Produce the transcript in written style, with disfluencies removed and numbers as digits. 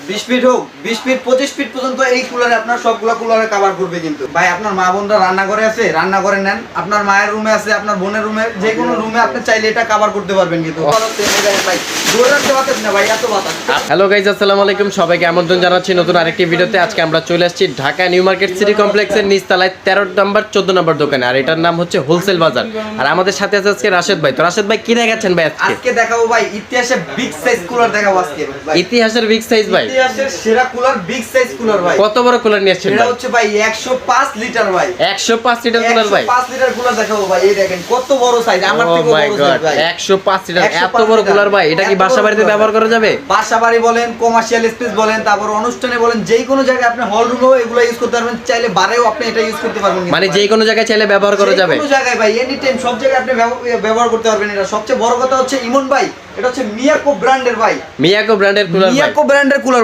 20 fit হোক 20 fit 25 fit পর্যন্ত এই কুলারে আপনার সবগুলা কুলারে কভার করবে। কিন্তু ভাই আপনার মা বোনরা রান্নাঘরে আছে, রান্নাঘরে নেন, আপনার মায়ের রুমে আছে, আপনার বোনের রুমে, যে কোনো রুমে আপনি চাইলে এটা কভার করতে পারবেন। কিন্তু ভাই দৌড়াতে বাতাস না ভাই, এত বাতাস। হ্যালো গাইজ, আসসালামু আলাইকুম। সবাইকে আমন্ত্রণ জানাচ্ছি নতুন আরেকটি ভিডিওতে। আজকে আমরা চলে আসছি ঢাকা নিউ মার্কেট সিটি কমপ্লেক্সের নিচতলায় 13 নম্বর 14 নম্বর দোকানে, আর এটার নাম হচ্ছে হোলসেল বাজার। আর আমাদের সাথে আছে আজকে রাশেদ ভাই। তো রাশেদ ভাই কি দেখাচ্ছেন ভাই আজকে? আজকে দেখাবো ভাই ইতিহাসে বিগ সাইজ কুলার দেখাবো আজকে ভাই। ইতিহাসের বিগ সাইজ ভাই, ইতিহাসের সেরা কুলার, বিগ সাইজ কুলার ভাই। কত বড় কুলার নিয়ে আসছেন এটা ভাই? হচ্ছে ভাই 105 লিটার ভাই। 105 লিটার কুলার ভাই। 105 লিটার কুলার দেখাবো ভাই। এই দেখেন কত বড় সাইজ, আমার থেকে বড় সাইজ ভাই। 105 লিটার এত বড় কুলার ভাই, এটা কি বাসা বাড়িতে ব্যবহার করা যাবে? বাসা বাড়ি বলেন, কমার্শিয়াল স্পেস বলেন, তারপর অনুষ্ঠানে বলেন, যে কোনো জায়গায় আপনি হল রুমেও এগুলো ইউজ করতে পারবেন, চাইলে বারেও আপনি এটা ইউজ করতে পারবেন। মানে যে কোনো জায়গায় চাইলে ব্যবহার করা যাবে? যে কোনো জায়গায় ভাই, এনি টাইম সব জায়গায় আপনি ব্যবহার করতে পারবেন। এটা সবচেয়ে বড় কথা হচ্ছে ইমন ভাই, এটা হচ্ছে মিয়াকো ব্র্যান্ডের ভাই। মিয়াকো ব্র্যান্ডের কুলার ভাই। মিয়াকো ব্র্যান্ডের কুলার